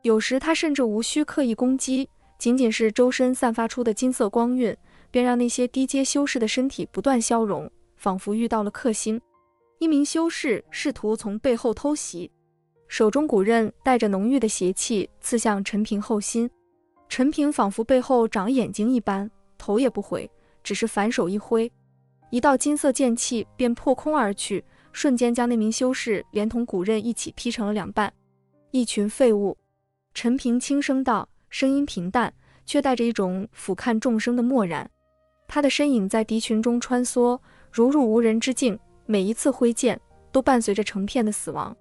有时他甚至无需刻意攻击，仅仅是周身散发出的金色光晕，便让那些低阶修士的身体不断消融，仿佛遇到了克星。一名修士试图从背后偷袭，手中骨刃带着浓郁的邪气刺向陈平后心。陈平仿佛背后长眼睛一般，头也不回，只是反手一挥，一道金色剑气便破空而去，瞬间将那名修士连同骨刃一起劈成了两半。一群废物，陈平轻声道，声音平淡，却带着一种俯瞰众生的漠然。他的身影在敌群中穿梭，如入无人之境，每一次挥剑都伴随着成片的死亡。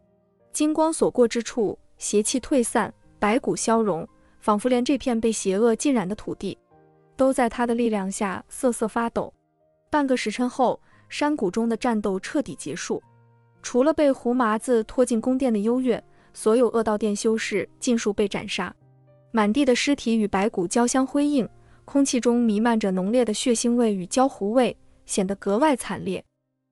金光所过之处，邪气退散，白骨消融，仿佛连这片被邪恶浸染的土地都在他的力量下瑟瑟发抖。半个时辰后，山谷中的战斗彻底结束。除了被胡麻子拖进宫殿的幽月，所有恶道殿修士尽数被斩杀。满地的尸体与白骨交相辉映，空气中弥漫着浓烈的血腥味与焦糊味，显得格外惨烈。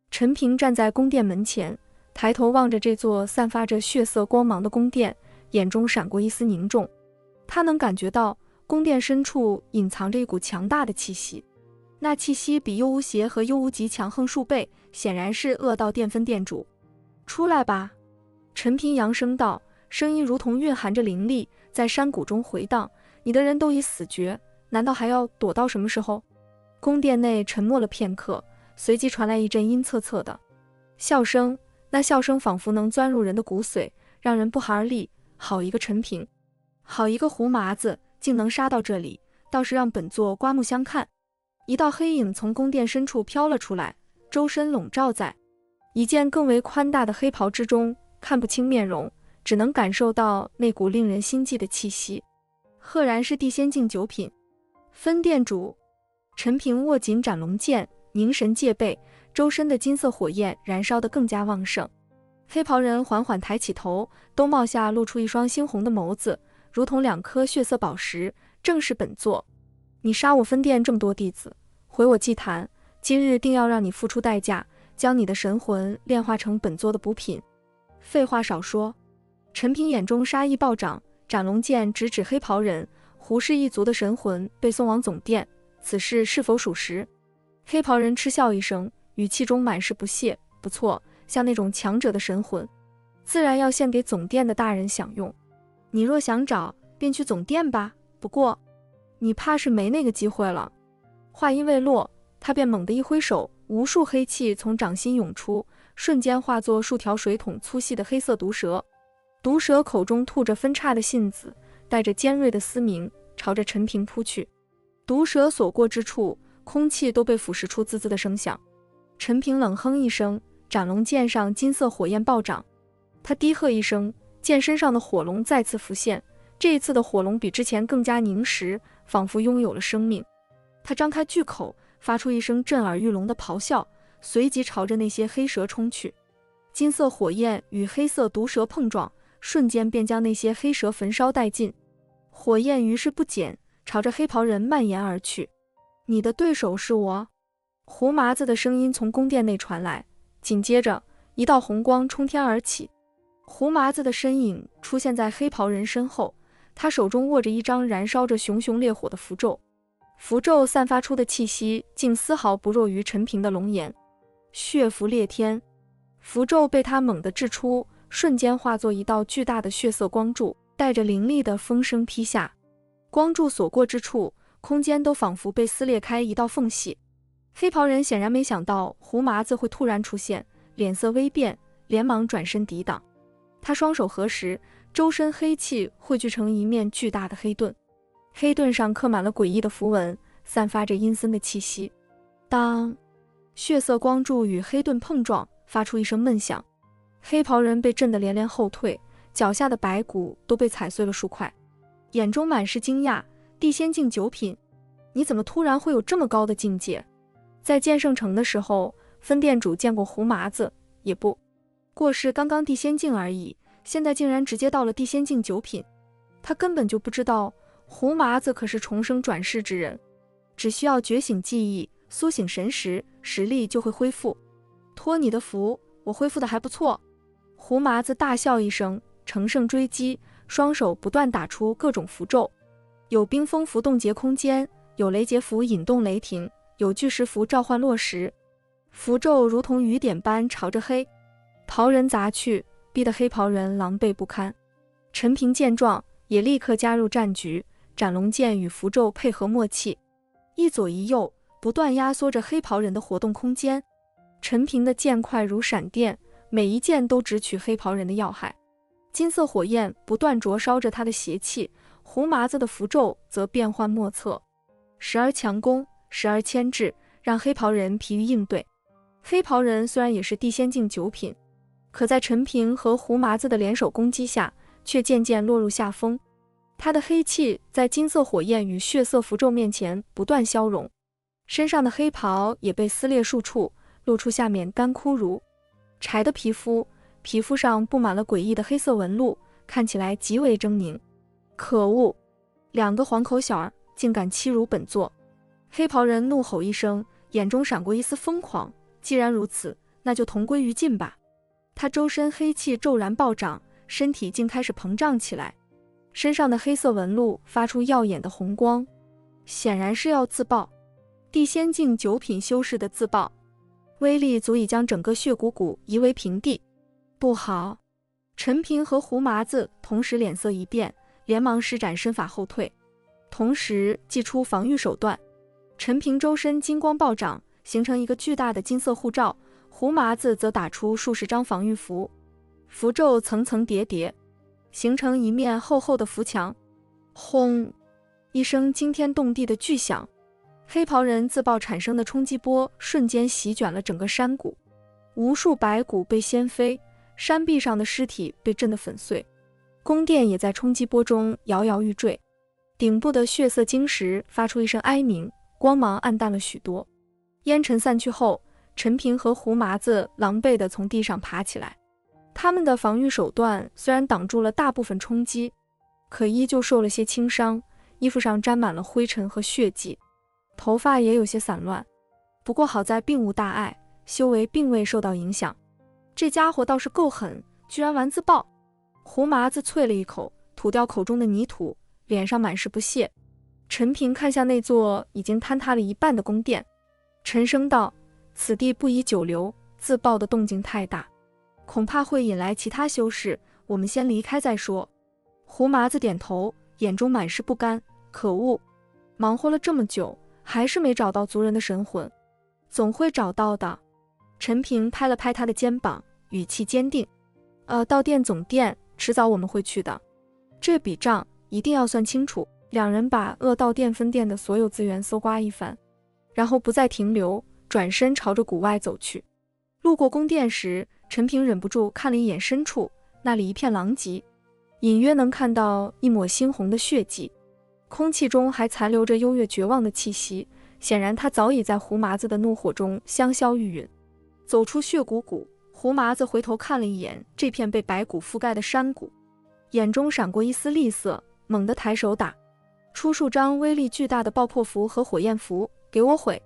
陈平站在宫殿门前，抬头望着这座散发着血色光芒的宫殿，眼中闪过一丝凝重。他能感觉到宫殿深处隐藏着一股强大的气息，那气息比幽无邪和幽无极强横数倍，显然是恶道殿分殿主。出来吧！陈平扬声道，声音如同蕴含着灵力，在山谷中回荡。你的人都已死绝，难道还要躲到什么时候？宫殿内沉默了片刻，随即传来一阵阴恻恻的笑声，那笑声仿佛能钻入人的骨髓，让人不寒而栗。好一个陈平，好一个胡麻子，竟能杀到这里，倒是让本座刮目相看。一道黑影从宫殿深处飘了出来，周身笼罩在一件更为宽大的黑袍之中，看不清面容，只能感受到那股令人心悸的气息。赫然是地仙境九品分殿主。陈平握紧斩龙剑，凝神戒备，周身的金色火焰燃烧得更加旺盛。黑袍人缓缓抬起头，兜帽下露出一双猩红的眸子，如同两颗血色宝石。正是本座，你杀我分殿这么多弟子，毁我祭坛，今日定要让你付出代价，将你的神魂炼化成本座的补品。废话少说！陈平眼中杀意暴涨，斩龙剑直指黑袍人。胡氏一族的神魂被送往总殿，此事是否属实？黑袍人嗤笑一声，语气中满是不屑。不错，像那种强者的神魂，自然要献给总殿的大人享用。你若想找，便去总殿吧，不过你怕是没那个机会了。话音未落，他便猛地一挥手，无数黑气从掌心涌出，瞬间化作数条水桶粗细的黑色毒蛇。毒蛇口中吐着分叉的信子，带着尖锐的嘶鸣，朝着陈平扑去。毒蛇所过之处，空气都被腐蚀出滋滋的声响。陈平冷哼一声，斩龙剑上金色火焰暴涨。他低喝一声，剑身上的火龙再次浮现，这一次的火龙比之前更加凝实，仿佛拥有了生命。他张开巨口，发出一声震耳欲聋的咆哮，随即朝着那些黑蛇冲去。金色火焰与黑色毒蛇碰撞，瞬间便将那些黑蛇焚烧殆尽。火焰于是不减，朝着黑袍人蔓延而去。你的对手是我？胡麻子的声音从宫殿内传来，紧接着一道红光冲天而起。胡麻子的身影出现在黑袍人身后，他手中握着一张燃烧着熊熊烈火的符咒，符咒散发出的气息竟丝毫不弱于陈平的龙颜。血符裂天，符咒被他猛地掷出，瞬间化作一道巨大的血色光柱，带着凌厉的风声劈下。光柱所过之处，空间都仿佛被撕裂开一道缝隙。黑袍人显然没想到胡麻子会突然出现，脸色微变，连忙转身抵挡。他双手合十，周身黑气汇聚成一面巨大的黑盾，黑盾上刻满了诡异的符文，散发着阴森的气息。当血色光柱与黑盾碰撞，发出一声闷响，黑袍人被震得连连后退，脚下的白骨都被踩碎了数块，眼中满是惊讶。地仙境九品，你怎么突然会有这么高的境界？在剑圣城的时候，分店主见过胡麻子，也不过是刚刚地仙境而已，现在竟然直接到了地仙境九品。他根本就不知道胡麻子可是重生转世之人，只需要觉醒记忆，苏醒神识，实力就会恢复。托你的福，我恢复的还不错。胡麻子大笑一声，乘胜追击，双手不断打出各种符咒，有冰封符冻结空间，有雷劫符引动雷霆，有巨石符召唤落石。符咒如同雨点般朝着黑袍人砸去，逼得黑袍人狼狈不堪。陈平见状，也立刻加入战局，斩龙剑与符咒配合默契，一左一右，不断压缩着黑袍人的活动空间。陈平的剑快如闪电，每一剑都直取黑袍人的要害。金色火焰不断灼烧着他的邪气，胡麻子的符咒则变幻莫测，时而强攻，时而牵制，让黑袍人疲于应对。黑袍人虽然也是地仙境9品，可在陈平和胡麻子的联手攻击下，却渐渐落入下风。他的黑气在金色火焰与血色符咒面前不断消融，身上的黑袍也被撕裂数处，露出下面干枯如柴的皮肤，皮肤上布满了诡异的黑色纹路，看起来极为狰狞。可恶，2个黄口小儿竟敢欺辱本座！黑袍人怒吼一声，眼中闪过一丝疯狂。既然如此，那就同归于尽吧。他周身黑气骤然暴涨，身体竟开始膨胀起来，身上的黑色纹路发出耀眼的红光，显然是要自爆。地仙境9品修士的自爆，威力足以将整个血骨谷夷为平地。不好！陈平和胡麻子同时脸色一变，连忙施展身法后退，同时祭出防御手段。陈平周身金光暴涨，形成一个巨大的金色护罩，胡麻子则打出数十张防御符，符咒层层叠叠，形成一面厚厚的符墙。轰！一声惊天动地的巨响，黑袍人自爆产生的冲击波瞬间席卷了整个山谷，无数白骨被掀飞，山壁上的尸体被震得粉碎，宫殿也在冲击波中摇摇欲坠，顶部的血色晶石发出一声哀鸣，光芒暗淡了许多。烟尘散去后，陈平和胡麻子狼狈地从地上爬起来。他们的防御手段虽然挡住了大部分冲击，可依旧受了些轻伤，衣服上沾满了灰尘和血迹，头发也有些散乱。不过好在并无大碍，修为并未受到影响。这家伙倒是够狠，居然玩自爆。胡麻子啐了一口，吐掉口中的泥土，脸上满是不屑。陈平看向那座已经坍塌了一半的宫殿，沉声道：此地不宜久留，自爆的动静太大，恐怕会引来其他修士，我们先离开再说。胡麻子点头，眼中满是不甘。可恶，忙活了这么久，还是没找到族人的神魂，总会找到的。陈平拍了拍他的肩膀，语气坚定：到店总店，迟早我们会去的，这笔账一定要算清楚。2人把恶道店分店的所有资源搜刮一番，然后不再停留，转身朝着谷外走去。路过宫殿时，陈平忍不住看了一眼深处，那里一片狼藉，隐约能看到一抹猩红的血迹，空气中还残留着幽月绝望的气息，显然他早已在胡麻子的怒火中香消玉殒。走出血骨谷，胡麻子回头看了一眼这片被白骨覆盖的山谷，眼中闪过一丝厉色，猛地抬手打出数张威力巨大的爆破符和火焰符，给我毁！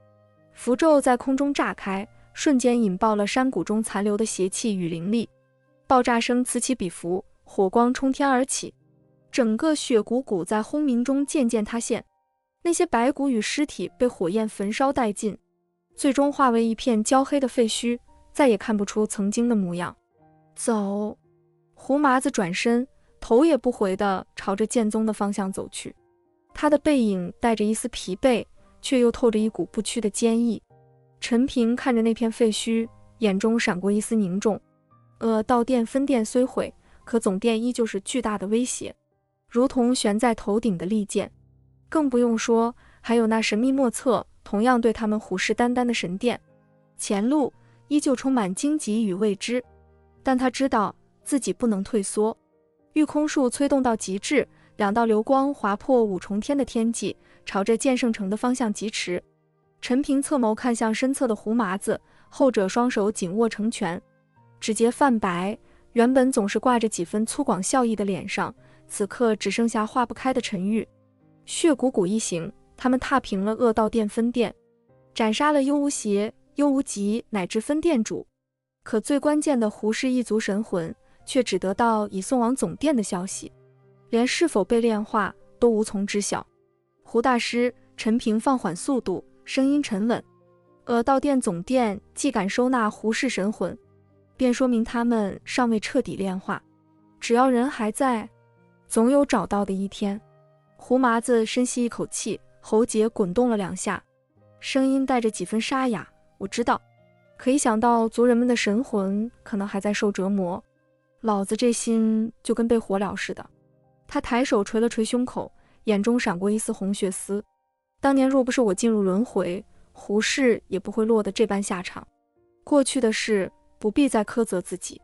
符咒在空中炸开，瞬间引爆了山谷中残留的邪气与灵力，爆炸声此起彼伏，火光冲天而起，整个血骨谷在轰鸣中渐渐塌陷，那些白骨与尸体被火焰焚烧殆尽，最终化为一片焦黑的废墟，再也看不出曾经的模样。走！胡麻子转身，头也不回地朝着剑宗的方向走去，他的背影带着一丝疲惫，却又透着一股不屈的坚毅。陈平看着那片废墟，眼中闪过一丝凝重。道店分店虽毁，可总店依旧是巨大的威胁，如同悬在头顶的利剑。更不用说还有那神秘莫测，同样对他们虎视眈眈的神殿。前路依旧充满荆棘与未知，但他知道自己不能退缩。御空术催动到极致，2道流光划破5重天的天际，朝着剑圣城的方向疾驰。陈平侧眸看向身侧的胡麻子，后者双手紧握成拳，指节泛白，原本总是挂着几分粗犷笑意的脸上，此刻只剩下化不开的沉郁。血骨谷一行，他们踏平了恶道店分店，斩杀了幽无邪、幽无极乃至分店主，可最关键的胡氏一族神魂却只得到已送往总店的消息。连是否被炼化都无从知晓。胡大师，陈平放缓速度，声音沉稳。道殿总殿既敢收纳胡氏神魂，便说明他们尚未彻底炼化。只要人还在，总有找到的一天。胡麻子深吸一口气，喉结滚动了2下，声音带着几分沙哑。我知道，可一想到族人们的神魂可能还在受折磨，老子这心就跟被火燎似的。他抬手捶了捶胸口，眼中闪过一丝红血丝。当年若不是我进入轮回，胡氏也不会落得这般下场。过去的事不必再苛责自己。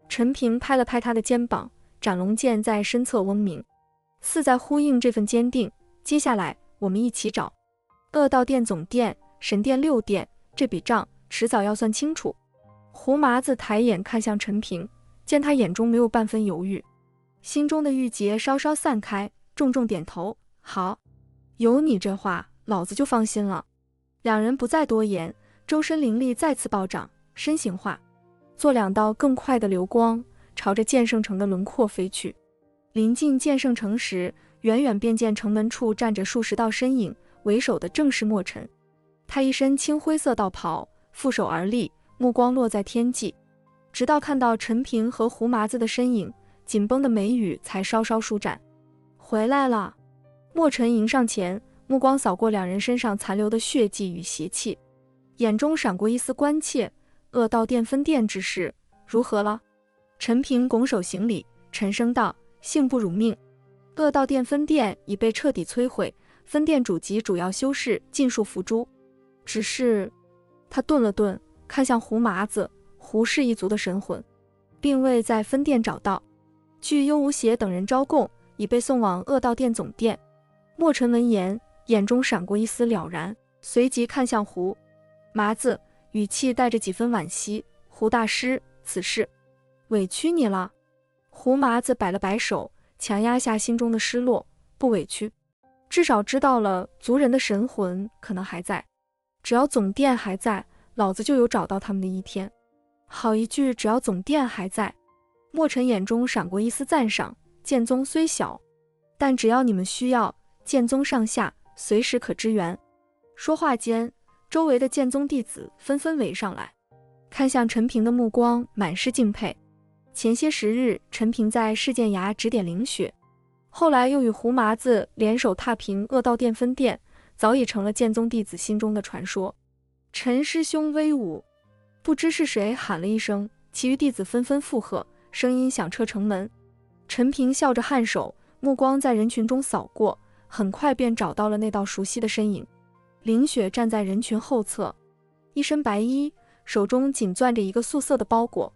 陈平拍了拍他的肩膀，斩龙剑在身侧嗡鸣，似在呼应这份坚定。接下来我们一起找道殿总殿、神殿6殿，这笔账迟早要算清楚。胡麻子抬眼看向陈平，见他眼中没有半分犹豫，心中的郁结稍稍散开，重重点头。好，有你这话，老子就放心了。两人不再多言，周身灵力再次暴涨，身形化做2道更快的流光，朝着剑圣城的轮廓飞去。临近剑圣城时，远远便见城门处站着数十道身影，为首的正是墨尘。他一身青灰色道袍，负手而立，目光落在天际，直到看到陈平和胡麻子的身影，紧绷的眉宇才稍稍舒展。回来了。墨尘迎上前，目光扫过2人身上残留的血迹与邪气，眼中闪过一丝关切。道殿分殿之事如何了？陈平拱手行礼，沉声道：幸不辱命。道殿分殿已被彻底摧毁，分殿主及主要修士尽数伏诛。只是……他顿了顿，看向胡麻子，胡氏一族的神魂并未在分殿找到，据幽无邪等人招供，已被送往道殿总殿。墨尘闻言，眼中闪过一丝了然，随即看向胡麻子，语气带着几分惋惜：胡大师，此事委屈你了。胡麻子摆了摆手，强压下心中的失落：不委屈，至少知道了族人的神魂可能还在，只要总殿还在，老子就有找到他们的一天。好一句只要总殿还在。墨尘眼中闪过一丝赞赏：剑宗虽小，但只要你们需要，剑宗上下随时可支援。说话间，周围的剑宗弟子纷纷围上来，看向陈平的目光满是敬佩。前些时日，陈平在释剑崖指点凌雪，后来又与胡麻子联手踏平道殿分殿，早已成了剑宗弟子心中的传说。陈师兄威武！不知是谁喊了一声，其余弟子纷纷附和，声音响彻城门。陈平笑着颔首，目光在人群中扫过，很快便找到了那道熟悉的身影。凌雪站在人群后侧，一身白衣，手中紧攥着一个素色的包裹。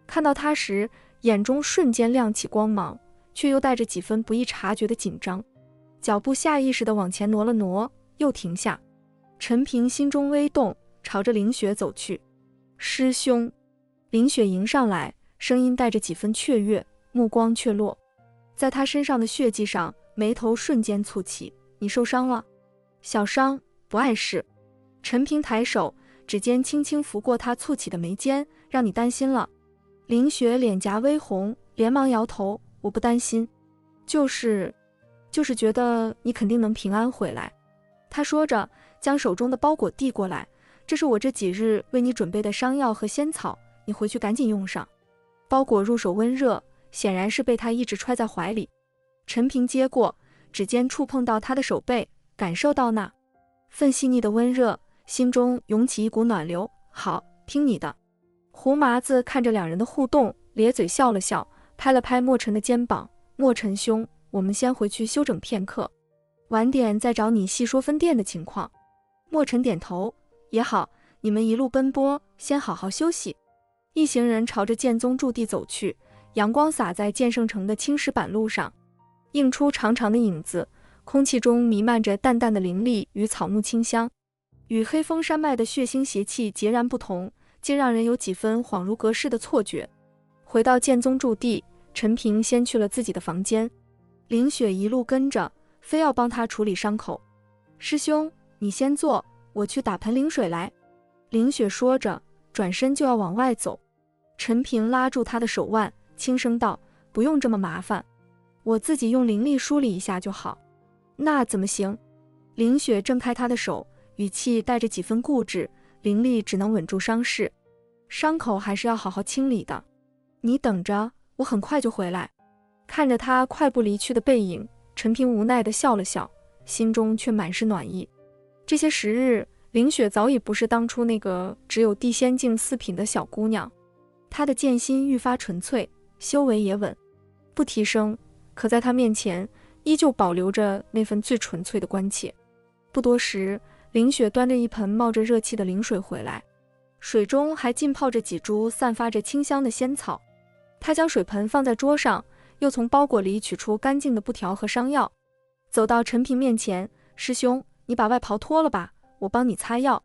看到他时，眼中瞬间亮起光芒，却又带着几分不易察觉的紧张，脚步下意识地往前挪了挪，又停下。陈平心中微动，朝着凌雪走去。师兄。凌雪迎上来，声音带着几分雀跃，目光却落在他身上的血迹上，眉头瞬间蹙起。你受伤了？小伤，不碍事。陈平抬手，指尖轻轻拂过他蹙起的眉间，让你担心了。凌雪脸颊微红，连忙摇头，我不担心，就是觉得你肯定能平安回来。他说着，将手中的包裹递过来，这是我这几日为你准备的伤药和仙草，你回去赶紧用上。包裹入手温热，显然是被他一直揣在怀里。陈平接过，指尖触碰到他的手背，感受到那份细腻的温热，心中涌起一股暖流。好，听你的。胡麻子看着2人的互动，咧嘴笑了笑，拍了拍墨尘的肩膀：墨尘兄，我们先回去休整片刻，晚点再找你细说分殿的情况。墨尘点头：也好，你们一路奔波，先好好休息。一行人朝着剑宗驻地走去，阳光洒在剑圣城的青石板路上，映出长长的影子，空气中弥漫着淡淡的灵力与草木清香，与黑风山脉的血腥邪气截然不同，竟让人有几分恍如隔世的错觉。回到剑宗驻地，陈平先去了自己的房间，凌雪一路跟着，非要帮他处理伤口。师兄，你先坐，我去打盆灵水来。凌雪说着，转身就要往外走。陈平拉住他的手腕，轻声道：不用这么麻烦，我自己用灵力梳理一下就好。那怎么行？凌雪挣开他的手，语气带着几分固执，灵力只能稳住伤势，伤口还是要好好清理的。你等着，我很快就回来。看着他快步离去的背影，陈平无奈地笑了笑，心中却满是暖意。这些时日，凌雪早已不是当初那个只有地仙境4品的小姑娘，她的剑心愈发纯粹，修为也稳，不提升，可在她面前依旧保留着那份最纯粹的关切。不多时，凌雪端着一盆冒着热气的灵水回来，水中还浸泡着几株散发着清香的仙草。她将水盆放在桌上，又从包裹里取出干净的布条和伤药，走到陈平面前，师兄，你把外袍脱了吧，我帮你擦药。